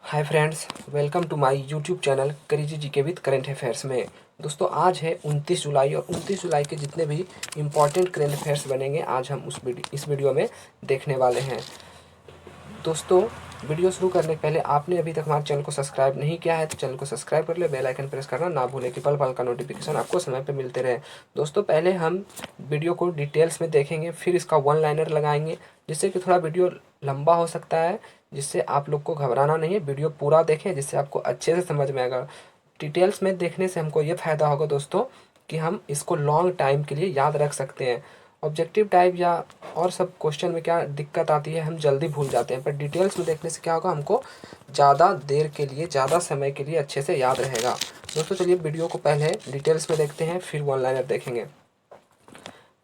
Hi friends, welcome to my YouTube channel crazy GK with current affairs में। दोस्तों आज है 29 जुलाई और 29 जुलाई के जितने भी इम्पॉर्टेंट करेंट अफेयर्स बनेंगे आज हम इस वीडियो में देखने वाले हैं। दोस्तों वीडियो शुरू करने के पहले आपने अभी तक हमारे चैनल को सब्सक्राइब नहीं किया है तो चैनल को सब्सक्राइब कर ले, बेल आइकन प्रेस करना ना भूलें कि पल पल का नोटिफिकेशन आपको समय पे मिलते रहे। दोस्तों पहले हम वीडियो को डिटेल्स में देखेंगे, फिर इसका वन लाइनर लगाएंगे जिससे कि थोड़ा वीडियो लंबा हो सकता है, जिससे आप लोग को घबराना नहीं है। वीडियो पूरा देखें जिससे आपको अच्छे से समझ में आएगा। डिटेल्स में देखने से हमको ये फ़ायदा होगा दोस्तों कि हम इसको लॉन्ग टाइम के लिए याद रख सकते हैं। ऑब्जेक्टिव टाइप या और सब क्वेश्चन में क्या दिक्कत आती है, हम जल्दी भूल जाते हैं, पर डिटेल्स में देखने से क्या होगा, हमको ज़्यादा देर के लिए, ज़्यादा समय के लिए अच्छे से याद रहेगा। दोस्तों चलिए वीडियो को पहले डिटेल्स में देखते हैं, फिर वन लाइनर देखेंगे।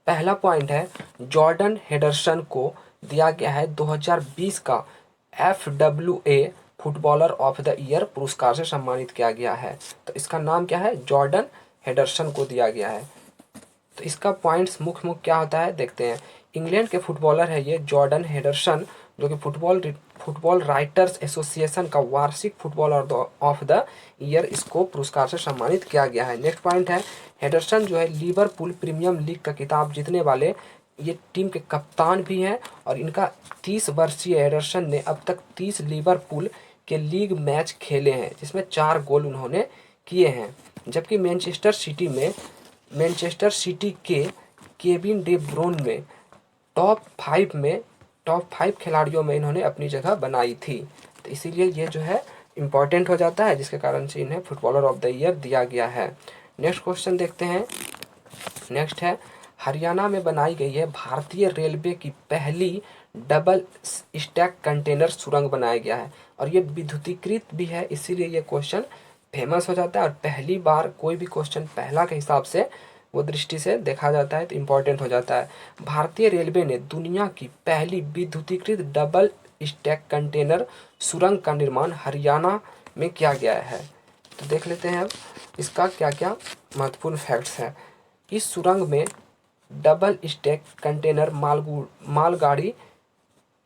पहला पॉइंट है, जॉर्डन हेडरसन को दिया गया है 2020 का FWA footballer of the year पुरस्कार से सम्मानित किया गया है। तो इसका नाम क्या है, जॉर्डन हेडरसन को दिया गया है। तो इसका पॉइंट्स मुख्य मुख्य क्या होता है देखते हैं। इंग्लैंड के फुटबॉलर है ये जॉर्डन हेडरसन, जो कि फुटबॉल राइटर्स एसोसिएशन का वार्षिक फुटबॉलर ऑफ द ईयर इसको पुरस्कार से सम्मानित किया गया है। नेक्स्ट पॉइंट है, हेडरसन जो है लिवरपूल प्रीमियम लीग का खिताब जीतने वाले ये टीम के कप्तान भी हैं और इनका 30 वर्षीय हेडरसन ने अब तक 30 लिवरपूल के लीग मैच खेले हैं जिसमें 4 गोल उन्होंने किए हैं। जबकि मैनचेस्टर सिटी के केविन डे ब्रुन में टॉप 5 खिलाड़ियों में इन्होंने अपनी जगह बनाई थी। तो इसीलिए ये जो है इम्पॉर्टेंट हो जाता है, जिसके कारण से इन्हें फुटबॉलर ऑफ द ईयर दिया गया है। नेक्स्ट क्वेश्चन देखते हैं। नेक्स्ट है, हरियाणा में बनाई गई है भारतीय रेलवे की पहली डबल स्टैक कंटेनर सुरंग बनाया गया है और ये विद्युतीकृत भी है, इसीलिए ये क्वेश्चन फेमस हो जाता है। और पहली बार कोई भी क्वेश्चन पहला के हिसाब से वो दृष्टि से देखा जाता है तो इम्पोर्टेंट हो जाता है। भारतीय रेलवे ने दुनिया की पहली विद्युतीकृत डबल स्टैक कंटेनर सुरंग का निर्माण हरियाणा में किया गया है। तो देख लेते हैं अब इसका क्या क्या महत्वपूर्ण फैक्ट्स हैं। इस सुरंग में डबल स्टैक कंटेनर मालगाड़ी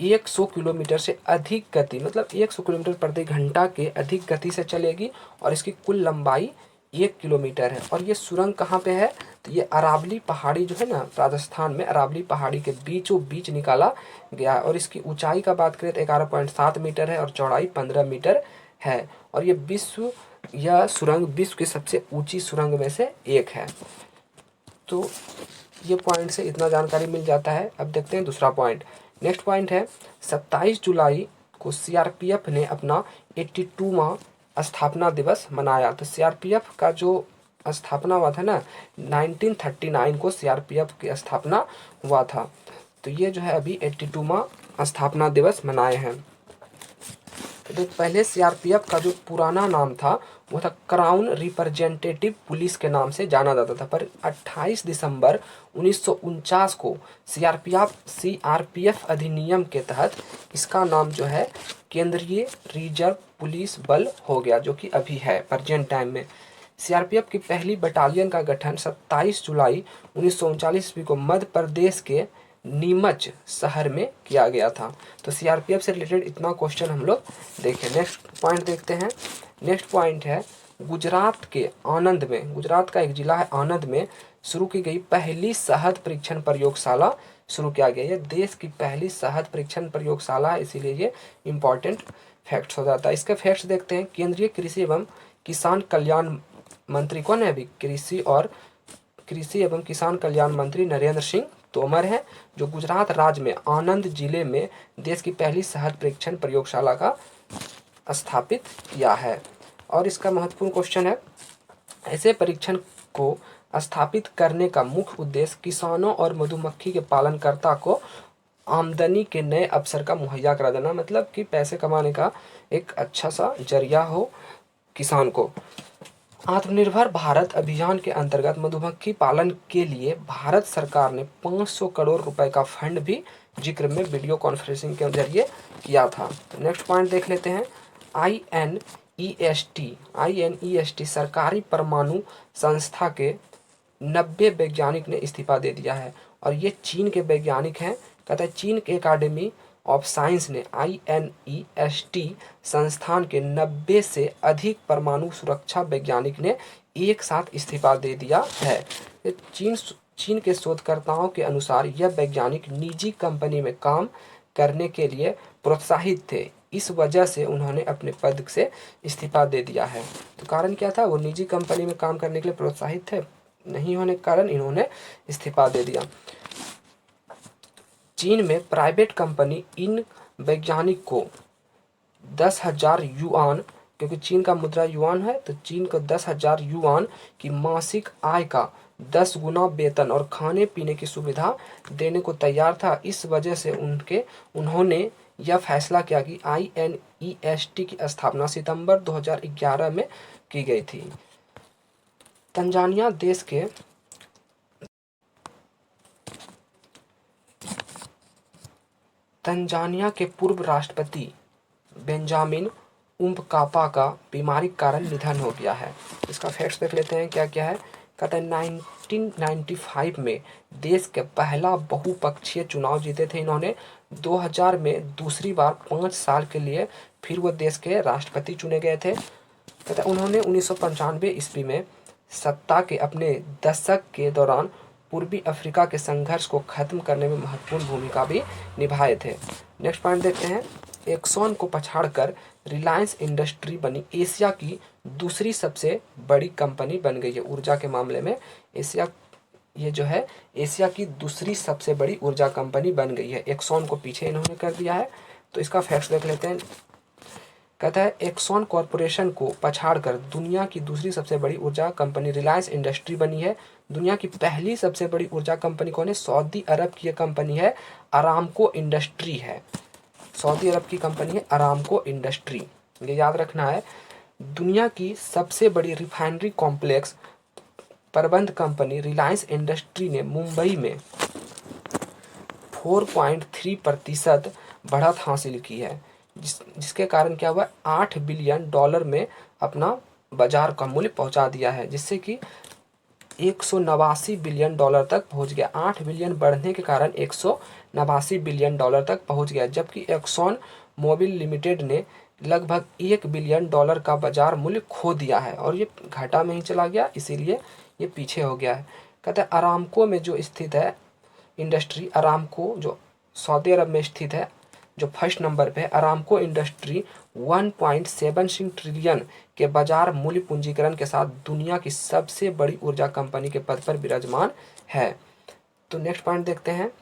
100 किलोमीटर से अधिक गति, मतलब 100 किलोमीटर प्रति घंटा के अधिक गति से चलेगी और इसकी कुल लंबाई 1 किलोमीटर है। और ये सुरंग कहाँ पे है, तो ये अरावली पहाड़ी जो है ना, राजस्थान में अरावली पहाड़ी के बीचों बीच निकाला गया है। और इसकी ऊंचाई का बात करें तो 11.7 मीटर है और चौड़ाई 15 मीटर है। और यह सुरंग विश्व की सबसे ऊंची सुरंग में से एक है। तो ये पॉइंट से इतना जानकारी मिल जाता है। अब देखते हैं दूसरा पॉइंट। नेक्स्ट पॉइंट है, 27 जुलाई को सीआरपीएफ ने अपना 82वां स्थापना दिवस मनाया। तो सीआरपीएफ का जो स्थापना हुआ था ना, 1939 को सीआरपीएफ की स्थापना हुआ था। तो ये जो है अभी 82वां स्थापना दिवस मनाए हैं। तो पहले सीआरपीएफ का जो पुराना नाम था वो था क्राउन रिप्रेजेंटेटिव पुलिस के नाम से जाना जाता था, पर 28 दिसंबर 1949 को सीआरपीएफ अधिनियम के तहत इसका नाम जो है केंद्रीय रिजर्व पुलिस बल हो गया, जो कि अभी है प्रेजेंट टाइम में। सीआरपीएफ की पहली बटालियन का गठन 27 जुलाई 1939 ईस्वी को मध्य प्रदेश के नीमच शहर में किया गया था। तो सीआरपीएफ से रिलेटेड इतना क्वेश्चन हम लोग देखें। नेक्स्ट पॉइंट देखते हैं। नेक्स्ट पॉइंट है, गुजरात का एक जिला है आनंद में शुरू की गई पहली शहद परीक्षण प्रयोगशाला शुरू किया गया। ये देश की पहली शहद परीक्षण प्रयोगशाला है, इसीलिए ये इम्पोर्टेंट फैक्ट्स हो जाता है। इसके फैक्ट्स देखते हैं। केंद्रीय कृषि एवं किसान कल्याण मंत्री कौन है, अभी कृषि एवं किसान कल्याण मंत्री नरेंद्र सिंह तोमर है, जो गुजरात राज्य में आनंद जिले में देश की पहली शहद परीक्षण प्रयोगशाला का स्थापित किया है। और इसका महत्वपूर्ण क्वेश्चन है, ऐसे परीक्षण को स्थापित करने का मुख्य उद्देश्य किसानों और मधुमक्खी के पालनकर्ता को आमदनी के नए अवसर का मुहैया करा देना, मतलब कि पैसे कमाने का एक अच्छा सा जरिया हो किसान को। आत्मनिर्भर भारत अभियान के अंतर्गत मधुमक्खी पालन के लिए भारत सरकार ने 500 करोड़ रुपए का फंड भी जिक्र में वीडियो कॉन्फ्रेंसिंग के जरिए किया था। तो नेक्स्ट पॉइंट देख लेते हैं। INEST सरकारी परमाणु संस्था के 90 वैज्ञानिक ने इस्तीफा दे दिया है और ये चीन के वैज्ञानिक हैं। कहता है चीन के एकेडमी ऑफ साइंस ने INEST संस्थान के 90 से अधिक परमाणु सुरक्षा वैज्ञानिक ने एक साथ इस्तीफा दे दिया है। चीन के शोधकर्ताओं के अनुसार यह वैज्ञानिक निजी कंपनी में काम करने के लिए प्रोत्साहित थे, इस वजह से उन्होंने अपने पद से इस्तीफा दे दिया है। तो कारण क्या था, वो निजी कंपनी में काम करने के लिए प्रोत्साहित थे, नहीं होने के कारण इन्होंने इस्तीफा दे दिया। चीन में प्राइवेट कंपनी इन वैज्ञानिक को 10,000 युआन, क्योंकि चीन का मुद्रा युआन है, तो चीन को 10,000 युआन की मासिक आय का 10 गुना वेतन और खाने पीने की सुविधा देने को तैयार था। इस वजह से उन्होंने यह फैसला किया कि INEST की स्थापना सितंबर 2011 में की गई थी। तंजानिया के पूर्व राष्ट्रपति बेंजामिन उम्पकापा का बीमारी के कारण निधन हो गया है। इसका फैक्ट्स देख लेते हैं क्या क्या है। कहते हैं 1995 में देश के पहला बहुपक्षीय चुनाव जीते थे इन्होंने। 2000 में दूसरी बार 5 साल के लिए फिर वो देश के राष्ट्रपति चुने गए थे। कहते हैं उन्होंने 1995 ईस्वी में सत्ता के अपने दशक के दौरान पूर्वी अफ्रीका के संघर्ष को खत्म करने में महत्वपूर्ण भूमिका भी निभाए थे। नेक्स्ट पॉइंट देखते हैं। एक्सॉन को पछाड़कर रिलायंस इंडस्ट्री बनी एशिया की दूसरी सबसे बड़ी कंपनी बन गई है ऊर्जा के मामले में। एशिया की दूसरी सबसे बड़ी ऊर्जा कंपनी बन गई है। एक्सॉन को पीछे इन्होंने कर दिया है। तो इसका फैक्ट्स देख लेते हैं। कहता है एक्सॉन कॉरपोरेशन को पछाड़कर दुनिया की दूसरी सबसे बड़ी ऊर्जा कंपनी रिलायंस इंडस्ट्री बनी है। दुनिया की पहली सबसे बड़ी ऊर्जा कंपनी कौन है? सऊदी अरब की कंपनी है, अरामको इंडस्ट्री है। सऊदी अरब की कंपनी है अरामको इंडस्ट्री, ये याद रखना है। दुनिया की सबसे बड़ी रिफाइनरी कॉम्प्लेक्स प्रबंध कंपनी रिलायंस इंडस्ट्री ने मुंबई में 4.3% बढ़त हासिल की है, जिसके कारण क्या हुआ, $8 बिलियन में अपना बाजार का मूल्य पहुंचा दिया है, जिससे कि $189 बिलियन तक पहुंच गया। 8 बिलियन बढ़ने के कारण $189 बिलियन तक पहुंच गया। जबकि एक्सॉन मोबिल लिमिटेड ने लगभग $1 बिलियन का बाजार मूल्य खो दिया है और ये घाटा में ही चला गया, इसीलिए ये पीछे हो गया है। कहते हैं अरामको में जो स्थित है इंडस्ट्री, अरामको जो सऊदी अरब में स्थित है, जो फर्स्ट नंबर पे है, अरामको इंडस्ट्री 1.76 ट्रिलियन के बाजार मूल्य पूंजीकरण के साथ दुनिया की सबसे बड़ी ऊर्जा कंपनी के पद पर विराजमान है। तो नेक्स्ट पॉइंट देखते हैं।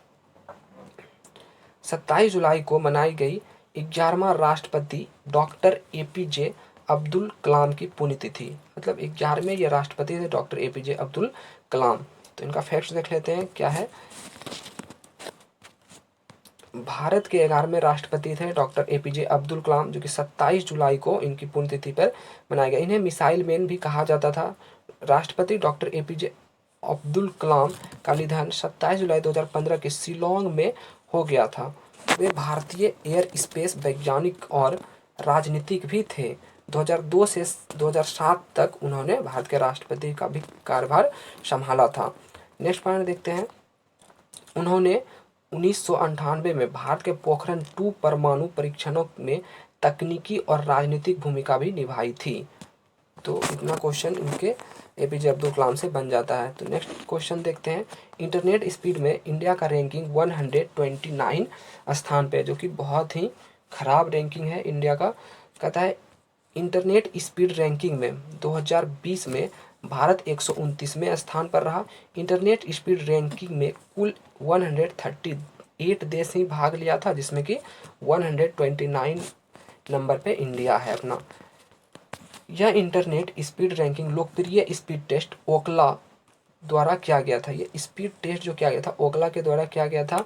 27 जुलाई को मनाई गई 11वां राष्ट्रपति डॉक्टर APJ अब्दुल कलाम की पुण्यतिथि, मतलब 11वें ये राष्ट्रपति थे डॉक्टर APJ अब्दुल कलाम। तो इनका फैक्ट्स देख लेते हैं क्या है। भारत के 11वें राष्ट्रपति थे डॉक्टर APJ अब्दुल कलाम, जो कि 27 जुलाई को इनकी पुण्यतिथि पर मनाया गया। इन्हें मिसाइल मैन भी कहा जाता था। राष्ट्रपति डॉक्टर APJ अब्दुल कलाम का निधन 27 जुलाई 2015 के शिलोंग में हो गया था। वे भारतीय एयर स्पेस वैज्ञानिक और राजनीतिक भी थे। 2002 से 2007 तक उन्होंने भारत के राष्ट्रपति का भी कार्यभार संभाला था। नेक्स्ट पॉइंट देखते हैं। उन्होंने 1998 में भारत के पोखरण 2 परमाणु परीक्षणों में तकनीकी और राजनीतिक भूमिका भी निभाई थी। तो इतना क्वेश्चन इनके APJ अब्दुल कलाम से बन जाता है। तो नेक्स्ट क्वेश्चन देखते हैं। इंटरनेट स्पीड में इंडिया का रैंकिंग 129 स्थान पे, जो कि बहुत ही खराब रैंकिंग है इंडिया का। कहता है इंटरनेट स्पीड रैंकिंग में 2020 में भारत 129वें स्थान पर रहा। इंटरनेट स्पीड रैंकिंग में कुल 138 देश ही भाग लिया था, जिसमें कि 129 नंबर पे इंडिया है अपना। यह इंटरनेट स्पीड रैंकिंग लोकप्रिय स्पीड टेस्ट ओकला द्वारा किया गया था। ये स्पीड टेस्ट जो किया गया था ओकला के द्वारा किया गया था,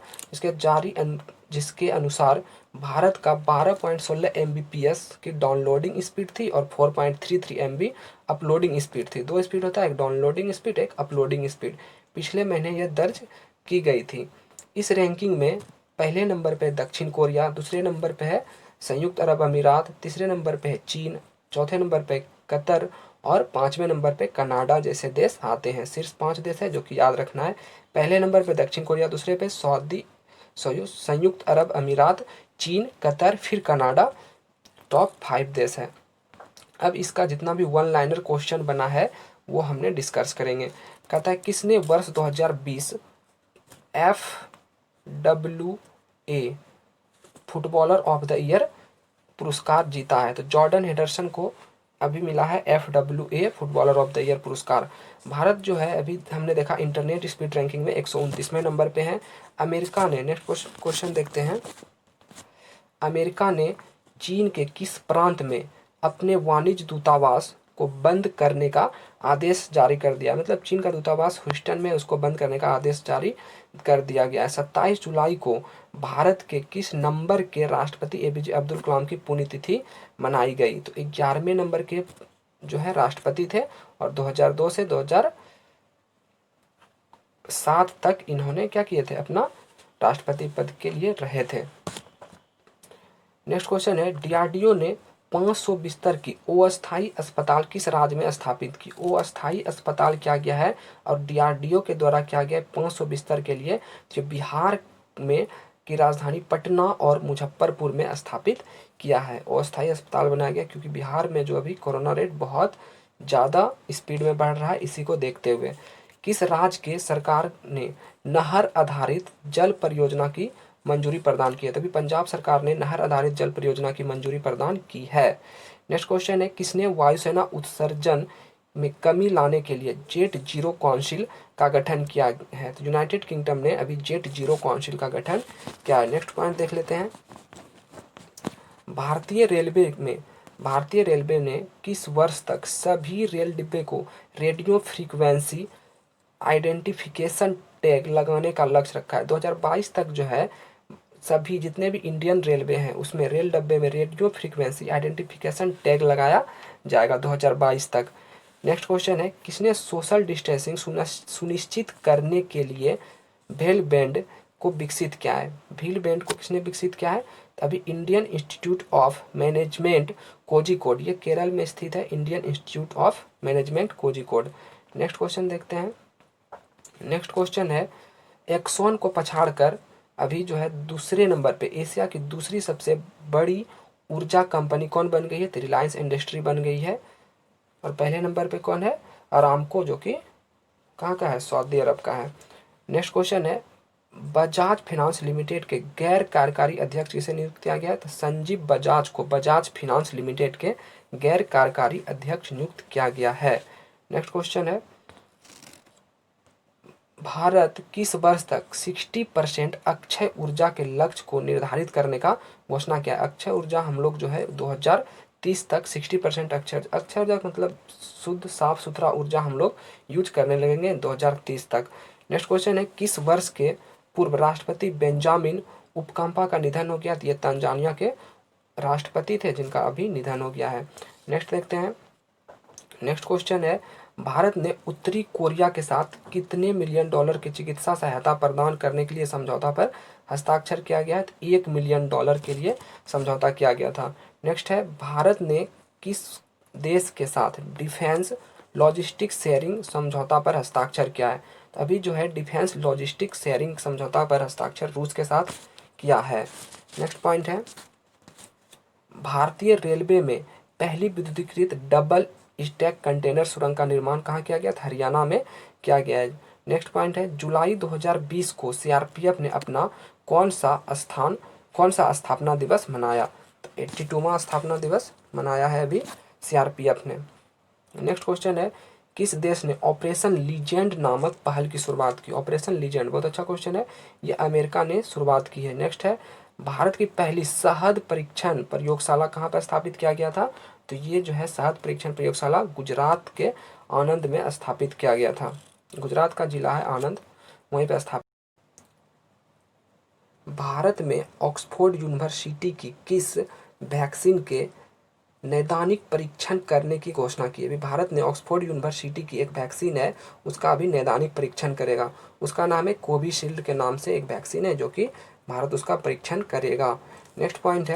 जिसके अनुसार भारत का 12.16 Mbps की डाउनलोडिंग स्पीड थी और 4.33 MB अपलोडिंग स्पीड थी। 2 स्पीड होता है, एक डाउनलोडिंग स्पीड, एक अपलोडिंग स्पीड। पिछले महीने यह दर्ज की गई थी। इस रैंकिंग में पहले नंबर पे दक्षिण कोरिया, दूसरे नंबर पे है संयुक्त अरब अमीरात, तीसरे नंबर पे है चीन, चौथे नंबर पे कतर और 5वें नंबर पे कनाडा जैसे देश आते हैं। सिर्फ 5 देश है जो कि याद रखना है। पहले नंबर पे दक्षिण कोरिया, दूसरे पे संयुक्त अरब अमीरात, चीन, कतर, फिर कनाडा टॉप 5 देश है। अब इसका जितना भी वन लाइनर क्वेश्चन बना है वो हमने डिस्कस करेंगे। कहता है किसने वर्ष 2020 FWA footballer of the year पुरस्कार जीता है? तो जॉर्डन हेंडरसन को अभी मिला है FWA footballer of the year पुरस्कार। भारत जो है अभी हमने देखा इंटरनेट स्पीड रैंकिंग में 129वें नंबर पे है। अमेरिका ने, नेक्स्ट क्वेश्चन देखते हैं, अमेरिका ने चीन के किस प्रांत में अपने वाणिज्य दूतावास को बंद करने का आदेश जारी कर दिया? मतलब चीन का दूतावास ह्यूस्टन में, उसको बंद करने का आदेश जारी कर दिया गया है। 27 जुलाई को भारत के किस नंबर के राष्ट्रपति APJ अब्दुल कलाम की पुण्यतिथि मनाई गई? तो 11वें नंबर के जो है राष्ट्रपति थे और 2002 से 2007 तक इन्होंने क्या किए थे, अपना राष्ट्रपति पद के लिए रहे थे। नेक्स्ट क्वेश्चन है, DRDO ने 500 बिस्तर की अस्थायी अस्पताल किस राज्य में स्थापित की? अस्थायी अस्पताल क्या गया है और DRDO के द्वारा क्या गया 500 बिस्तर के लिए, जो बिहार में की राजधानी पटना और मुजफ्फरपुर में स्थापित किया है। अस्थायी अस्पताल बनाया गया क्योंकि बिहार में जो अभी कोरोना रेट बहुत ज़्यादा स्पीड में बढ़ रहा है, इसी को देखते हुए। किस राज्य के सरकार ने नहर आधारित जल परियोजना की मंजूरी प्रदान की है? तभी पंजाब सरकार ने नहर आधारित जल परियोजना की मंजूरी प्रदान की है। नेक्स्ट क्वेश्चन है, किसने वायुसेना उत्सर्जन में कमी लाने के लिए जेट जीरो काउंसिल का गठन किया है? तो यूनाइटेड किंगडम ने अभी जेट जीरो काउंसिल का गठन किया है। नेक्स्ट पॉइंट देख लेते हैं, भारतीय रेलवे ने किस वर्ष तक सभी रेल डिब्बे को रेडियो फ्रीक्वेंसी आइडेंटिफिकेशन टैग लगाने का लक्ष्य रखा है? 2022 तक जो है सभी जितने भी इंडियन रेलवे हैं उसमें रेल डब्बे में रेडियो फ्रीक्वेंसी आइडेंटिफिकेशन टैग लगाया जाएगा 2022 तक। नेक्स्ट क्वेश्चन है, किसने सोशल डिस्टेंसिंग सुनिश्चित करने के लिए भेल बैंड को विकसित किया है? भील बैंड को किसने विकसित किया है? तो अभी Indian institute of management Kozhikode, ये केरल में स्थित है, Indian institute of management Kozhikode. Next question देखते हैं, नेक्स्ट क्वेश्चन है, एक्सॉन को पछाड़कर अभी जो है दूसरे नंबर पे एशिया की दूसरी सबसे बड़ी ऊर्जा कंपनी कौन बन गई है? तो रिलायंस इंडस्ट्री बन गई है। और पहले नंबर पे कौन है? अरामको, जो कि कहाँ का है? सऊदी अरब का है। नेक्स्ट क्वेश्चन है, बजाज फाइनेंस लिमिटेड के गैर कार्यकारी अध्यक्ष किसे नियुक्त किया गया? तो संजीव बजाज को बजाज फाइनेंस लिमिटेड के गैर कार्यकारी अध्यक्ष नियुक्त किया गया है। नेक्स्ट क्वेश्चन है, भारत किस वर्ष तक 60% अक्षय ऊर्जा के लक्ष्य को निर्धारित करने का घोषणा किया? अक्षय ऊर्जा हम लोग जो है 2030 तक 60% अक्षय ऊर्जा मतलब शुद्ध साफ सुथरा ऊर्जा हम लोग यूज करने लगेंगे 2030 तक। नेक्स्ट क्वेश्चन है, किस वर्ष के पूर्व राष्ट्रपति बेंजामिन उपकंपा का निधन हो गया? ये तंजानिया के राष्ट्रपति थे जिनका अभी निधन हो गया है। नेक्स्ट देखते हैं, नेक्स्ट क्वेश्चन है, भारत ने उत्तरी कोरिया के साथ कितने मिलियन डॉलर की चिकित्सा सहायता प्रदान करने के लिए समझौता पर हस्ताक्षर किया गया है? तो $1 मिलियन के लिए समझौता किया गया था। नेक्स्ट है, भारत ने किस देश के साथ डिफेंस लॉजिस्टिक्स शेयरिंग समझौता पर हस्ताक्षर किया है? तो अभी जो है डिफेंस लॉजिस्टिक्स शेयरिंग समझौता पर हस्ताक्षर रूस के साथ किया है। नेक्स्ट पॉइंट है, भारतीय रेलवे में पहली विद्युतीकृत डबल स्टैक कंटेनर सुरंग का निर्माण कहाँ किया गया? हरियाणा में किया गया है। नेक्स्ट पॉइंट है, जुलाई 2020 को CRPF ने अपना कौन सा स्थापना दिवस मनाया? तो 82वां स्थापना दिवस मनाया है अभी CRPF ने। नेक्स्ट क्वेश्चन है, किस देश ने ऑपरेशन लीजेंड नामक पहल की शुरुआत की? ऑपरेशन लीजेंड बहुत अच्छा क्वेश्चन है, ये अमेरिका ने शुरुआत की है। नेक्स्ट है, भारत की पहली शहद परीक्षण प्रयोगशाला कहाँ पर स्थापित किया गया था? तो ये जो है शहद परीक्षण प्रयोगशाला गुजरात के आनंद में स्थापित किया गया था। गुजरात का जिला है आनंद, वहीं पर स्थापित। भारत में ऑक्सफोर्ड यूनिवर्सिटी की किस वैक्सीन के नैदानिक परीक्षण करने की घोषणा की? अभी भारत ने ऑक्सफोर्ड यूनिवर्सिटी की एक वैक्सीन है उसका अभी नैदानिक परीक्षण करेगा, उसका नाम है कोविशील्ड के नाम से एक वैक्सीन है जो कि भारत उसका परीक्षण करेगा। नेक्स्ट पॉइंट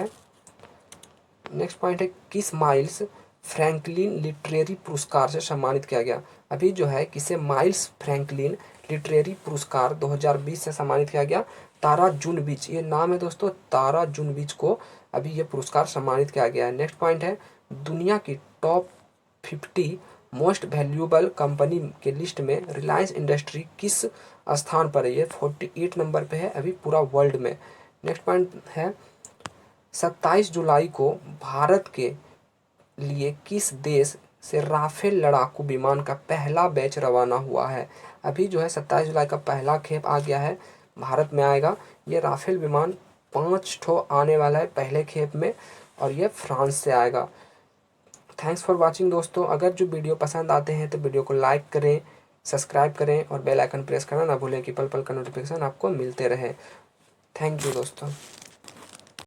है, किस माइल्स फ्रैंकलिन लिटरेरी पुरस्कार से सम्मानित किया गया? अभी जो है किसे माइल्स फ्रैंकलिन लिटरेरी पुरस्कार 2020 से सम्मानित किया गया? तारा जुनविच, ये नाम है दोस्तों तारा जुनविच को अभी ये पुरस्कार सम्मानित किया गया है। नेक्स्ट पॉइंट है दुनिया की टॉप 50 मोस्ट वैल्यूएबल कंपनी के लिस्ट में रिलायंस इंडस्ट्री किस स्थान पर है? ये 48 नंबर पे है अभी पूरा वर्ल्ड में। नेक्स्ट पॉइंट है 27 जुलाई को भारत के लिए किस देश से राफेल लड़ाकू विमान का पहला बैच रवाना हुआ है? अभी जो है 27 जुलाई का पहला खेप आ गया है, भारत में आएगा। ये राफेल विमान 5 ठो आने वाला है पहले खेप में, और ये फ्रांस से आएगा। थैंक्स फॉर वॉचिंग दोस्तों। अगर जो वीडियो पसंद आते हैं तो वीडियो को लाइक करें, सब्सक्राइब करें और बेल आइकन प्रेस करना ना भूलें कि पल पल का नोटिफिकेशन आपको मिलते रहे। थैंक यू दोस्तों।